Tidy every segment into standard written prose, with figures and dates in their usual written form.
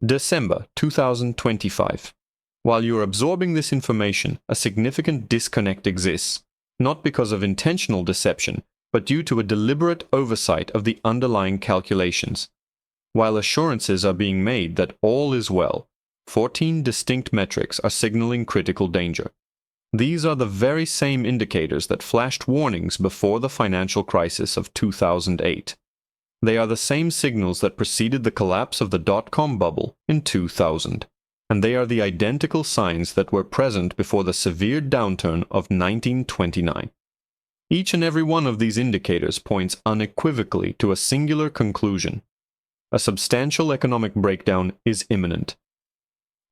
December 2025. While you're absorbing this information, a significant disconnect exists, not because of intentional deception, but due to a deliberate oversight of the underlying calculations. While assurances are being made that all is well, 14 distinct metrics are signaling critical danger. These are the very same indicators that flashed warnings before the financial crisis of 2008. They are the same signals that preceded the collapse of the dot-com bubble in 2000. And they are the identical signs that were present before the severe downturn of 1929. Each and every one of these indicators points unequivocally to a singular conclusion. A substantial economic breakdown is imminent.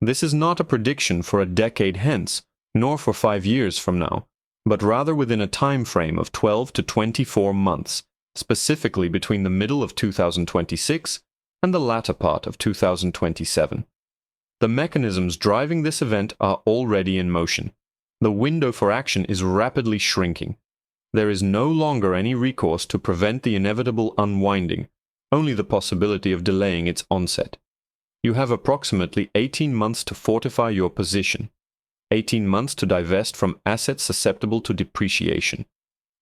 This is not a prediction for a decade hence, nor for 5 years from now, but rather within a time frame of 12 to 24 months, specifically between the middle of 2026 and the latter part of 2027. The mechanisms driving this event are already in motion. The window for action is rapidly shrinking. There is no longer any recourse to prevent the inevitable unwinding, only the possibility of delaying its onset. You have approximately 18 months to fortify your position, 18 months to divest from assets susceptible to depreciation,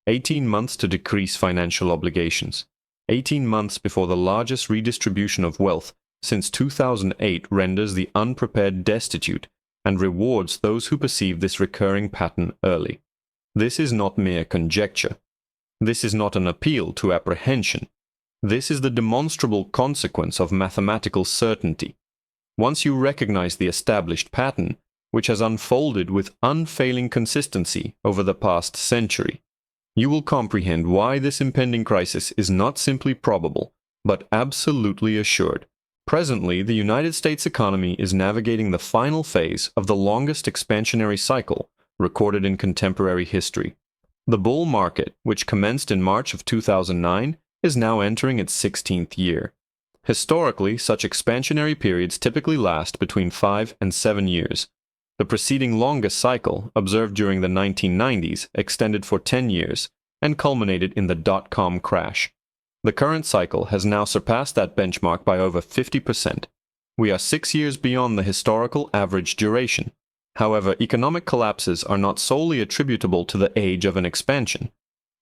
18 months to decrease financial obligations, 18 months before the largest redistribution of wealth since 2008 renders the unprepared destitute and rewards those who perceive this recurring pattern early. This is not mere conjecture. This is not an appeal to apprehension. This is the demonstrable consequence of mathematical certainty. Once you recognize the established pattern, which has unfolded with unfailing consistency over the past century, you will comprehend why this impending crisis is not simply probable, but absolutely assured. Presently, the United States economy is navigating the final phase of the longest expansionary cycle recorded in contemporary history. The bull market, which commenced in March of 2009, is now entering its 16th year. Historically, such expansionary periods typically last between 5 and 7 years. The preceding longest cycle, observed during the 1990s, extended for 10 years and culminated in the dot-com crash. The current cycle has now surpassed that benchmark by over 50%. We are 6 years beyond the historical average duration. However, economic collapses are not solely attributable to the age of an expansion.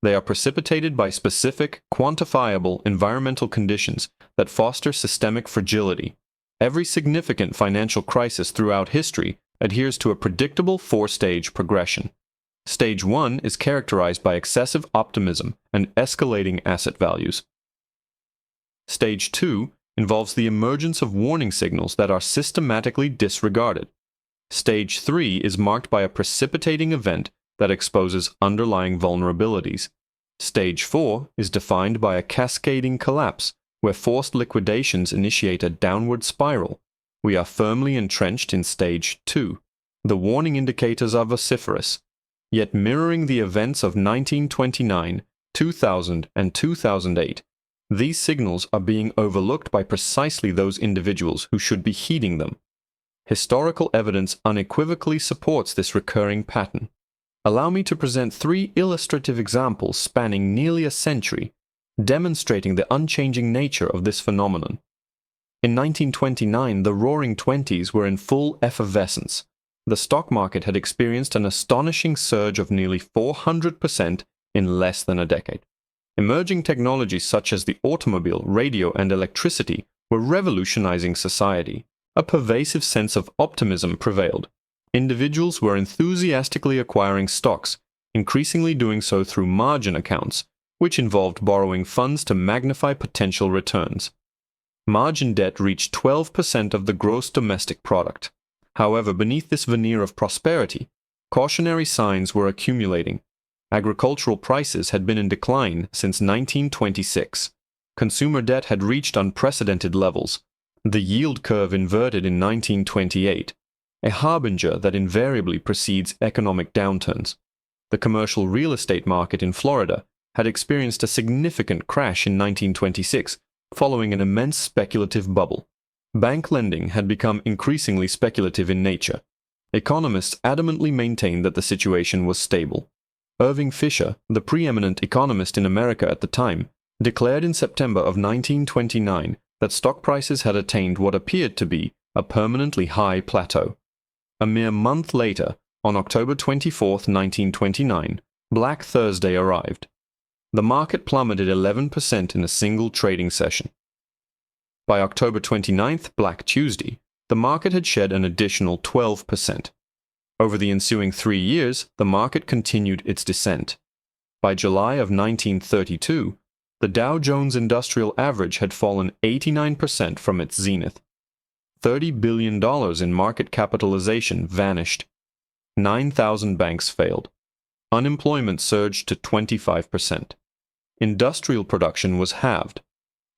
They are precipitated by specific, quantifiable environmental conditions that foster systemic fragility. Every significant financial crisis throughout history adheres to a predictable 4-stage progression. Stage 1 is characterized by excessive optimism and escalating asset values. Stage 2 involves the emergence of warning signals that are systematically disregarded. Stage 3 is marked by a precipitating event that exposes underlying vulnerabilities. Stage 4 is defined by a cascading collapse, where forced liquidations initiate a downward spiral. We are firmly entrenched in Stage 2. The warning indicators are vociferous, yet mirroring the events of 1929, 2000, and 2008, these signals are being overlooked by precisely those individuals who should be heeding them. Historical evidence unequivocally supports this recurring pattern. Allow me to present 3 illustrative examples spanning nearly a century, demonstrating the unchanging nature of this phenomenon. In 1929, the Roaring Twenties were in full effervescence. The stock market had experienced an astonishing surge of nearly 400% in less than a decade. Emerging technologies such as the automobile, radio, and electricity were revolutionizing society. A pervasive sense of optimism prevailed. Individuals were enthusiastically acquiring stocks, increasingly doing so through margin accounts, which involved borrowing funds to magnify potential returns. Margin debt reached 12% of the gross domestic product. However, beneath this veneer of prosperity, cautionary signs were accumulating. Agricultural prices had been in decline since 1926. Consumer debt had reached unprecedented levels. The yield curve inverted in 1928, a harbinger that invariably precedes economic downturns. The commercial real estate market in Florida had experienced a significant crash in 1926, following an immense speculative bubble. Bank lending had become increasingly speculative in nature. Economists adamantly maintained that the situation was stable. Irving Fisher, the preeminent economist in America at the time, declared in September of 1929 that stock prices had attained what appeared to be a permanently high plateau. A mere month later, on October 24, 1929, Black Thursday arrived. The market plummeted 11% in a single trading session. By October 29th, Black Tuesday, the market had shed an additional 12%. Over the ensuing 3 years, the market continued its descent. By July of 1932, the Dow Jones Industrial Average had fallen 89% from its zenith. $30 billion in market capitalization vanished. 9,000 banks failed. Unemployment surged to 25%. Industrial production was halved.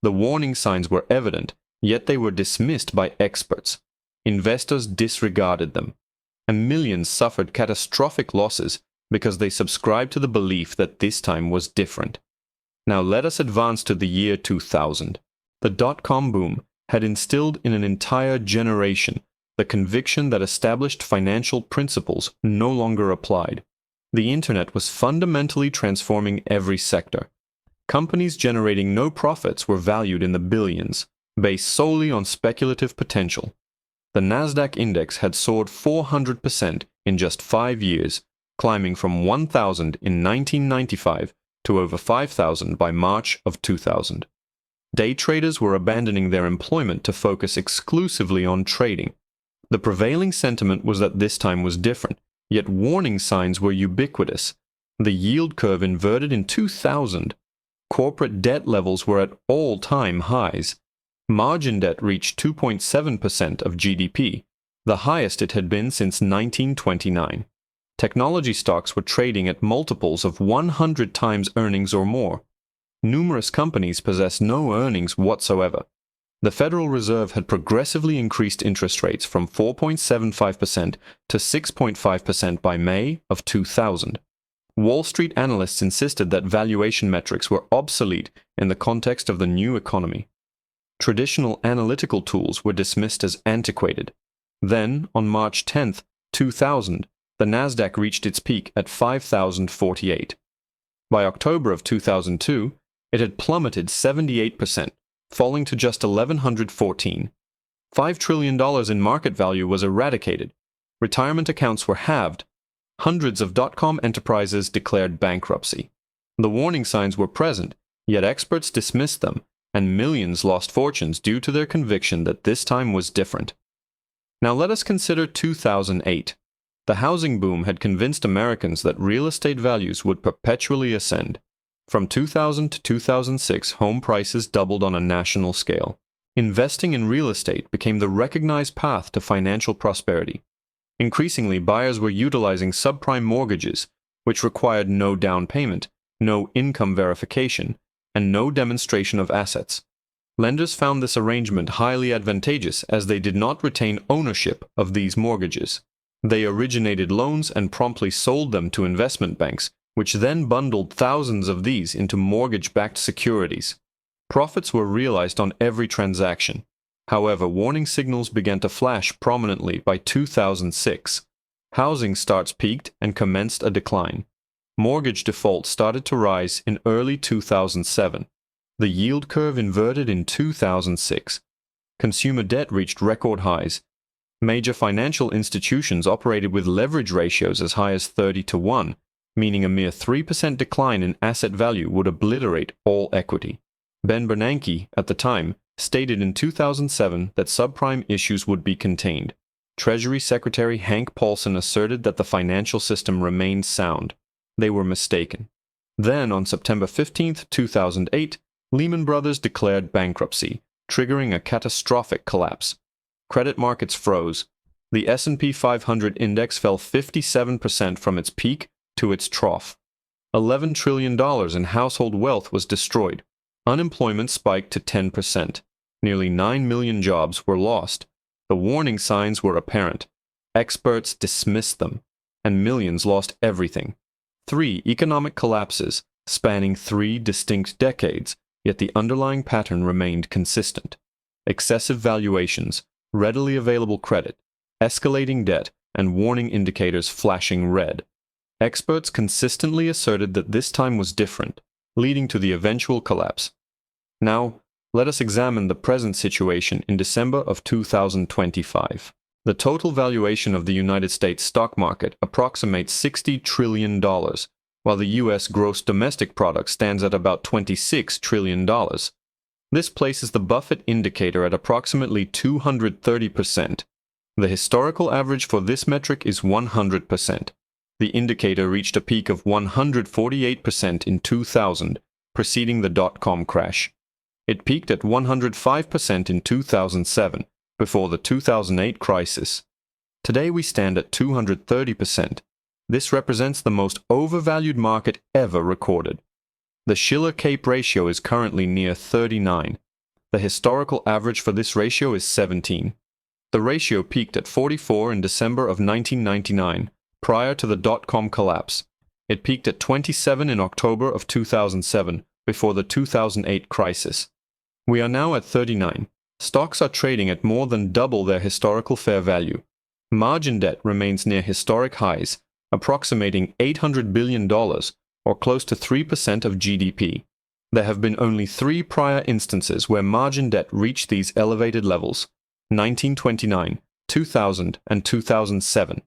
The warning signs were evident, yet they were dismissed by experts. Investors disregarded them, and millions suffered catastrophic losses because they subscribed to the belief that this time was different. Now let us advance to the year 2000. The dot-com boom had instilled in an entire generation the conviction that established financial principles no longer applied. The internet was fundamentally transforming every sector. Companies generating no profits were valued in the billions, based solely on speculative potential. The Nasdaq index had soared 400% in just 5 years, climbing from 1,000 in 1995 to over 5,000 by March of 2000. Day traders were abandoning their employment to focus exclusively on trading. The prevailing sentiment was that this time was different, yet warning signs were ubiquitous. The yield curve inverted in 2000. Corporate debt levels were at all-time highs. Margin debt reached 2.7% of GDP, the highest it had been since 1929. Technology stocks were trading at multiples of 100 times earnings or more. Numerous companies possessed no earnings whatsoever. The Federal Reserve had progressively increased interest rates from 4.75% to 6.5% by May of 2000. Wall Street analysts insisted that valuation metrics were obsolete in the context of the new economy. Traditional analytical tools were dismissed as antiquated. Then, on March 10, 2000, the Nasdaq reached its peak at 5,048. By October of 2002, it had plummeted 78%, falling to just 1,114. $5 trillion in market value was eradicated. Retirement accounts were halved. Hundreds of dot-com enterprises declared bankruptcy. The warning signs were present, yet experts dismissed them, and millions lost fortunes due to their conviction that this time was different. Now let us consider 2008. The housing boom had convinced Americans that real estate values would perpetually ascend. From 2000 to 2006, home prices doubled on a national scale. Investing in real estate became the recognized path to financial prosperity. Increasingly, buyers were utilizing subprime mortgages, which required no down payment, no income verification, and no demonstration of assets. Lenders found this arrangement highly advantageous as they did not retain ownership of these mortgages. They originated loans and promptly sold them to investment banks, which then bundled thousands of these into mortgage-backed securities. Profits were realized on every transaction. However, warning signals began to flash prominently by 2006. Housing starts peaked and commenced a decline. Mortgage default started to rise in early 2007. The yield curve inverted in 2006. Consumer debt reached record highs. Major financial institutions operated with leverage ratios as high as 30-1, meaning a mere 3% decline in asset value would obliterate all equity. Ben Bernanke, at the time, stated in 2007 that subprime issues would be contained. Treasury Secretary Hank Paulson asserted that the financial system remained sound. They were mistaken. Then, on September 15, 2008, Lehman Brothers declared bankruptcy, triggering a catastrophic collapse. Credit markets froze. The S&P 500 index fell 57% from its peak to its trough. $11 trillion in household wealth was destroyed. Unemployment spiked to 10%. Nearly 9 million jobs were lost. The warning signs were apparent. Experts dismissed them, and millions lost everything. 3 economic collapses, spanning 3 distinct decades, yet the underlying pattern remained consistent. Excessive valuations, readily available credit, escalating debt, and warning indicators flashing red. Experts consistently asserted that this time was different, leading to the eventual collapse. Now, Let us examine the present situation in December of 2025. The total valuation of the United States stock market approximates $60 trillion, while the U.S. gross domestic product stands at about $26 trillion. This places the Buffett indicator at approximately 230%. The historical average for this metric is 100%. The indicator reached a peak of 148% in 2000, preceding the dot-com crash. It peaked at 105% in 2007, before the 2008 crisis. Today we stand at 230%. This represents the most overvalued market ever recorded. The Shiller-Cape ratio is currently near 39. The historical average for this ratio is 17. The ratio peaked at 44 in December of 1999, prior to the dot-com collapse. It peaked at 27 in October of 2007, before the 2008 crisis. We are now at 39. Stocks are trading at more than double their historical fair value. Margin debt remains near historic highs, approximating $800 billion, or close to 3% of GDP. There have been only 3 prior instances where margin debt reached these elevated levels: 1929, 2000, and 2007.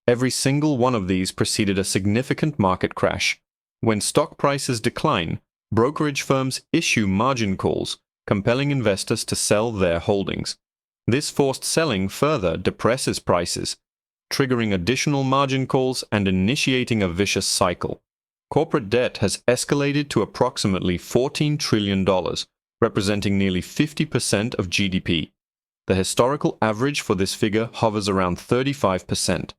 Every single one of these preceded a significant market crash. When stock prices decline, brokerage firms issue margin calls, compelling investors to sell their holdings. This forced selling further depresses prices, triggering additional margin calls and initiating a vicious cycle. Corporate debt has escalated to approximately $14 trillion, representing nearly 50% of GDP. The historical average for this figure hovers around 35%.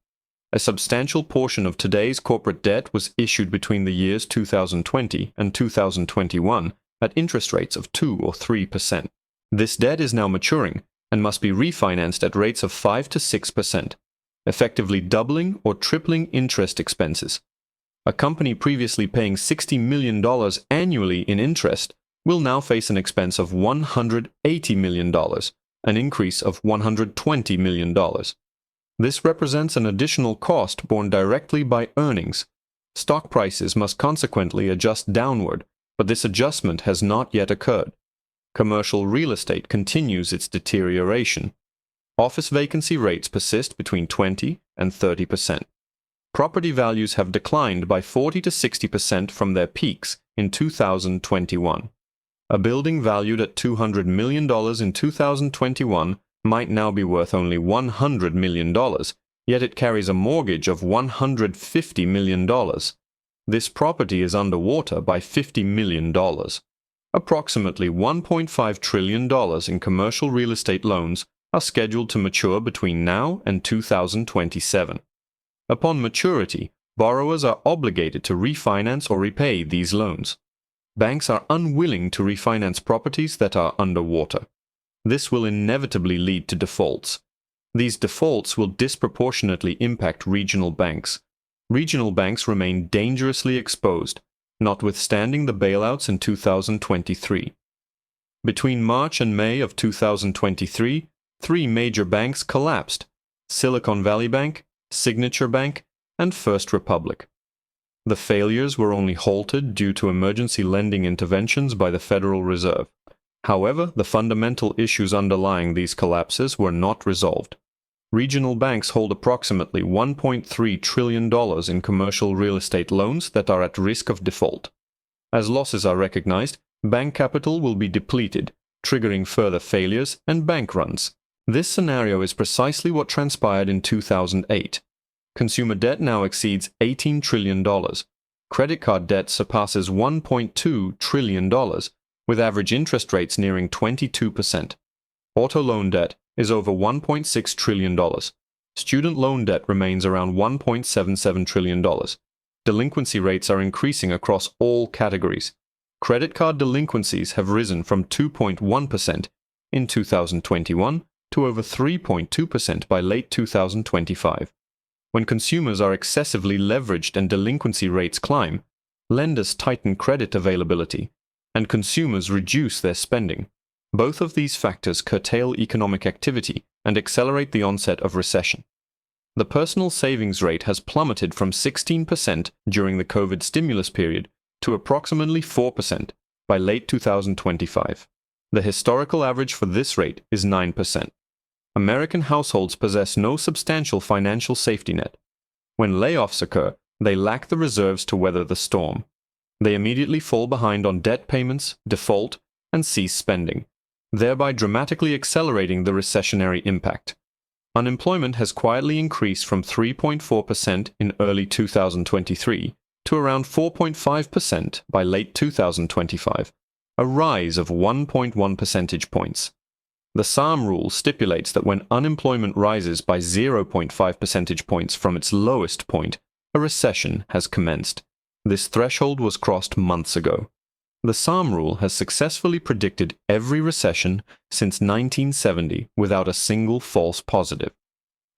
A substantial portion of today's corporate debt was issued between the years 2020 and 2021 at interest rates of 2 or 3%. This debt is now maturing and must be refinanced at rates of 5 to 6%, effectively doubling or tripling interest expenses. A company previously paying $60 million annually in interest will now face an expense of $180 million, an increase of $120 million. This represents an additional cost borne directly by earnings. Stock prices must consequently adjust downward, but this adjustment has not yet occurred. Commercial real estate continues its deterioration. Office vacancy rates persist between 20 and 30%. Property values have declined by 40 to 60% from their peaks in 2021. A building valued at $200 million in 2021 might now be worth only $100 million, yet it carries a mortgage of $150 million. This property is underwater by $50 million. Approximately $1.5 trillion in commercial real estate loans are scheduled to mature between now and 2027. Upon maturity, borrowers are obligated to refinance or repay these loans. Banks are unwilling to refinance properties that are underwater. This will inevitably lead to defaults. These defaults will disproportionately impact regional banks. Regional banks remain dangerously exposed, notwithstanding the bailouts in 2023. Between March and May of 2023, 3 major banks collapsed: Silicon Valley Bank, Signature Bank, and First Republic. The failures were only halted due to emergency lending interventions by the Federal Reserve. However, the fundamental issues underlying these collapses were not resolved. Regional banks hold approximately $1.3 trillion in commercial real estate loans that are at risk of default. As losses are recognized, bank capital will be depleted, triggering further failures and bank runs. This scenario is precisely what transpired in 2008. Consumer debt now exceeds $18 trillion. Credit card debt surpasses $1.2 trillion, with average interest rates nearing 22%. Auto loan debt is over $1.6 trillion. Student loan debt remains around $1.77 trillion. Delinquency rates are increasing across all categories. Credit card delinquencies have risen from 2.1% in 2021 to over 3.2% by late 2025. When consumers are excessively leveraged and delinquency rates climb, lenders tighten credit availability, and consumers reduce their spending. Both of these factors curtail economic activity and accelerate the onset of recession. The personal savings rate has plummeted from 16% during the COVID stimulus period to approximately 4% by late 2025. The historical average for this rate is 9%. American households possess no substantial financial safety net. When layoffs occur, they lack the reserves to weather the storm. They immediately fall behind on debt payments, default, and cease spending, thereby dramatically accelerating the recessionary impact. Unemployment has quietly increased from 3.4% in early 2023 to around 4.5% by late 2025, a rise of 1.1 percentage points. The SARM rule stipulates that when unemployment rises by 0.5 percentage points from its lowest point, a recession has commenced. This threshold was crossed months ago. The SARM rule has successfully predicted every recession since 1970 without a single false positive.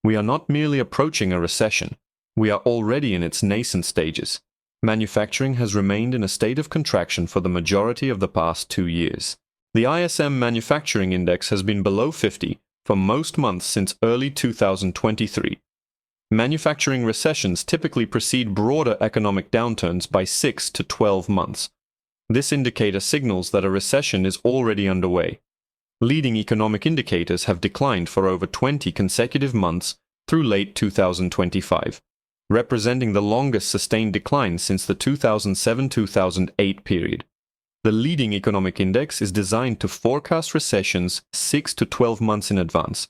We are not merely approaching a recession, we are already in its nascent stages. Manufacturing has remained in a state of contraction for the majority of the past 2 years. The ISM Manufacturing Index has been below 50 for most months since early 2023. Manufacturing recessions typically precede broader economic downturns by 6 to 12 months. This indicator signals that a recession is already underway. Leading economic indicators have declined for over 20 consecutive months through late 2025, representing the longest sustained decline since the 2007-2008 period. The leading economic index is designed to forecast recessions 6 to 12 months in advance.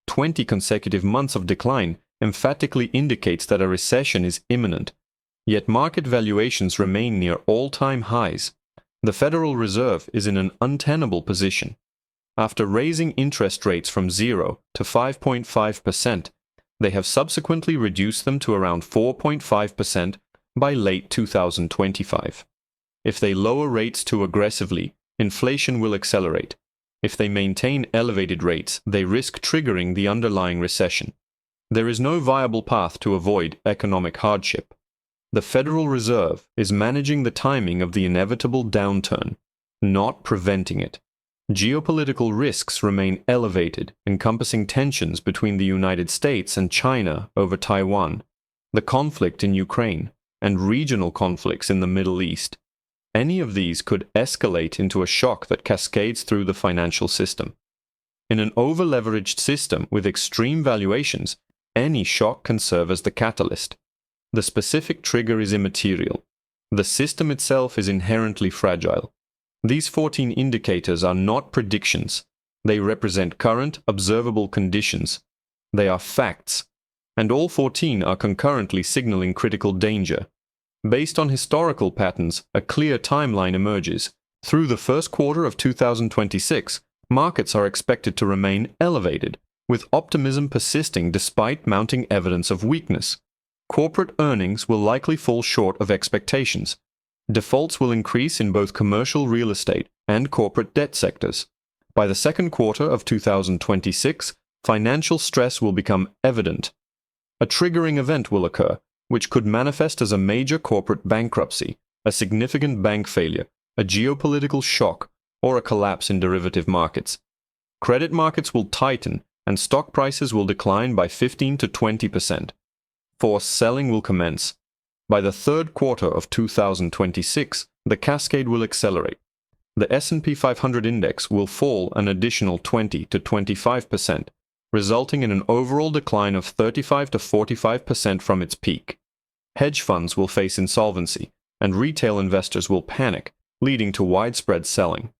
20 consecutive months of decline emphatically indicates that a recession is imminent, yet market valuations remain near all-time highs. The Federal Reserve is in an untenable position. After raising interest rates from 0 to 5.5%, they have subsequently reduced them to around 4.5% by late 2025. If they lower rates too aggressively, inflation will accelerate. If they maintain elevated rates, they risk triggering the underlying recession. There is no viable path to avoid economic hardship. The Federal Reserve is managing the timing of the inevitable downturn, not preventing it. Geopolitical risks remain elevated, encompassing tensions between the United States and China over Taiwan, the conflict in Ukraine, and regional conflicts in the Middle East. Any of these could escalate into a shock that cascades through the financial system. In an over-leveraged system with extreme valuations, any shock can serve as the catalyst. The specific trigger is immaterial. The system itself is inherently fragile. These 14 indicators are not predictions. They represent current, observable conditions. They are facts, and all 14 are concurrently signaling critical danger. Based on historical patterns, a clear timeline emerges. Through the first quarter of 2026, markets are expected to remain elevated, with optimism persisting despite mounting evidence of weakness. Corporate earnings will likely fall short of expectations. Defaults will increase in both commercial real estate and corporate debt sectors. By the second quarter of 2026, financial stress will become evident. A triggering event will occur, which could manifest as a major corporate bankruptcy, a significant bank failure, a geopolitical shock, or a collapse in derivative markets. Credit markets will tighten, and stock prices will decline by 15 to 20%. Forced selling will commence. By the third quarter of 2026, the cascade will accelerate. The S&P 500 index will fall an additional 20 to 25%, resulting in an overall decline of 35 to 45% from its peak. Hedge funds will face insolvency, and retail investors will panic, leading to widespread selling.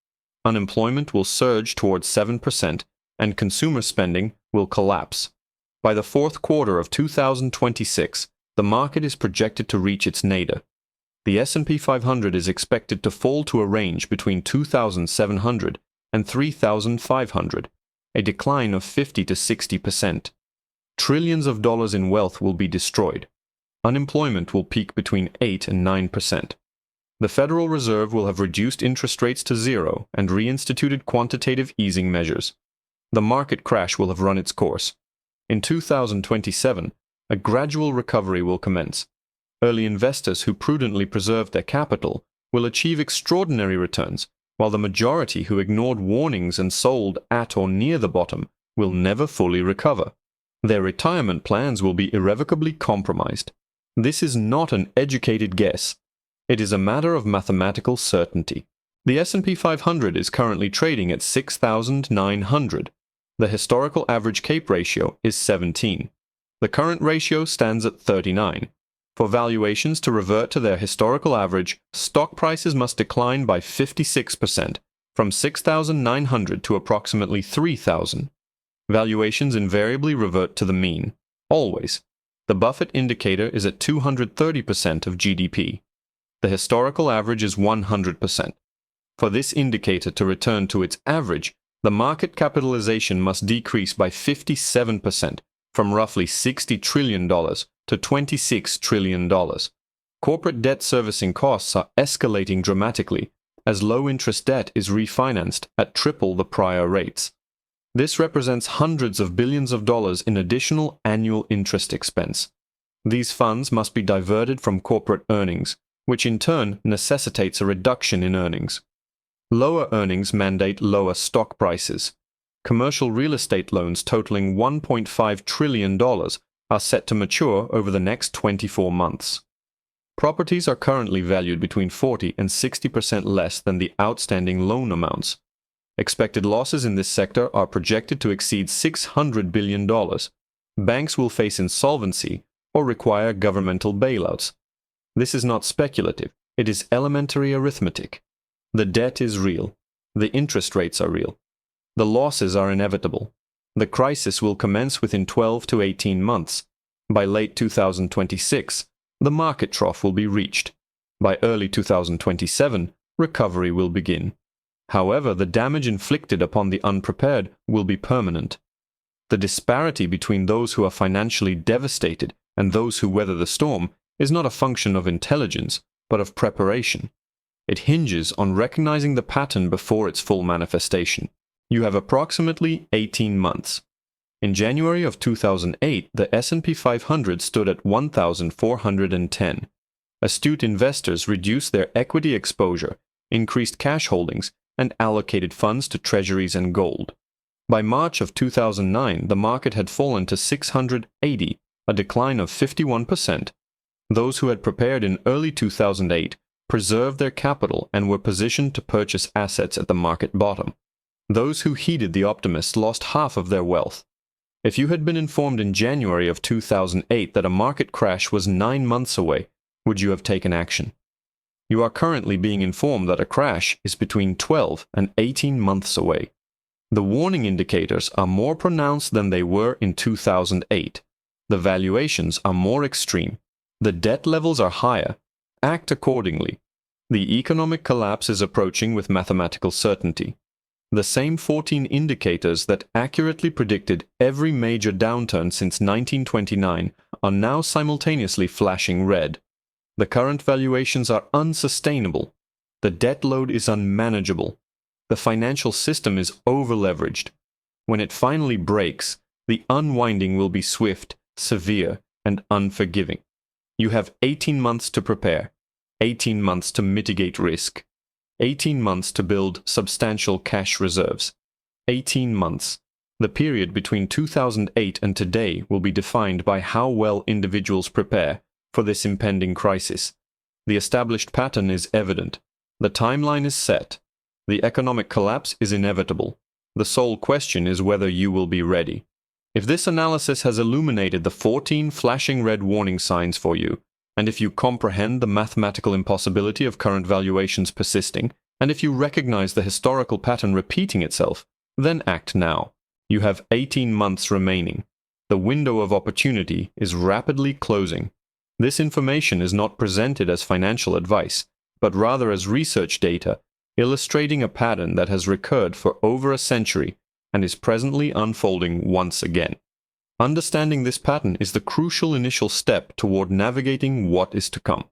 Unemployment will surge towards 7%, and consumer spending will collapse. By the fourth quarter of 2026, the market is projected to reach its nadir. The S&P 500 is expected to fall to a range between 2,700 and 3,500, a decline of 50 to 60%. Trillions of dollars in wealth will be destroyed. Unemployment will peak between 8 and 9%. The Federal Reserve will have reduced interest rates to zero and reinstituted quantitative easing measures. The market crash will have run its course. In 2027, a gradual recovery will commence. Early investors who prudently preserved their capital will achieve extraordinary returns, while the majority who ignored warnings and sold at or near the bottom will never fully recover. Their retirement plans will be irrevocably compromised. This is not an educated guess. It is a matter of mathematical certainty. The S&P 500 is currently trading at 6,900. The historical average CAPE ratio is 17. The current ratio stands at 39. For valuations to revert to their historical average, stock prices must decline by 56%, from 6,900 to approximately 3,000. Valuations invariably revert to the mean, always. The Buffett indicator is at 230% of GDP. The historical average is 100%. For this indicator to return to its average, the market capitalization must decrease by 57%, from roughly $60 trillion to $26 trillion. Corporate debt servicing costs are escalating dramatically as low-interest debt is refinanced at triple the prior rates. This represents hundreds of billions of dollars in additional annual interest expense. These funds must be diverted from corporate earnings, which in turn necessitates a reduction in earnings. Lower earnings mandate lower stock prices. Commercial real estate loans totaling $1.5 trillion are set to mature over the next 24 months. Properties are currently valued between 40 and 60% less than the outstanding loan amounts. Expected losses in this sector are projected to exceed $600 billion. Banks will face insolvency or require governmental bailouts. This is not speculative, it is elementary arithmetic. The debt is real. The interest rates are real. The losses are inevitable. The crisis will commence within 12 to 18 months. By late 2026, the market trough will be reached. By early 2027, recovery will begin. However, the damage inflicted upon the unprepared will be permanent. The disparity between those who are financially devastated and those who weather the storm is not a function of intelligence, but of preparation. It hinges on recognizing the pattern before its full manifestation. You have approximately 18 months. In January of 2008, the S&P 500 stood at 1,410. Astute investors reduced their equity exposure, increased cash holdings, and allocated funds to treasuries and gold. By March of 2009, the market had fallen to 680, a decline of 51%. Those who had prepared in early 2008 preserved their capital and were positioned to purchase assets at the market bottom. Those who heeded the optimists lost half of their wealth. If you had been informed in January of 2008 that a market crash was 9 months away, would you have taken action? You are currently being informed that a crash is between 12 and 18 months away. The warning indicators are more pronounced than they were in 2008. The valuations are more extreme. The debt levels are higher. Act accordingly. The economic collapse is approaching with mathematical certainty. The same 14 indicators that accurately predicted every major downturn since 1929 are now simultaneously flashing red. The current valuations are unsustainable. The debt load is unmanageable. The financial system is over-leveraged. When it finally breaks, the unwinding will be swift, severe, and unforgiving. You have 18 months to prepare, 18 months to mitigate risk, 18 months to build substantial cash reserves. 18 months. The period between 2008 and today will be defined by how well individuals prepare for this impending crisis. The established pattern is evident. The timeline is set. The economic collapse is inevitable. The sole question is whether you will be ready. If this analysis has illuminated the 14 flashing red warning signs for you, and if you comprehend the mathematical impossibility of current valuations persisting, and if you recognize the historical pattern repeating itself, then act now. You have 18 months remaining. The window of opportunity is rapidly closing. This information is not presented as financial advice, but rather as research data, illustrating a pattern that has recurred for over a century and is presently unfolding once again. Understanding this pattern is the crucial initial step toward navigating what is to come.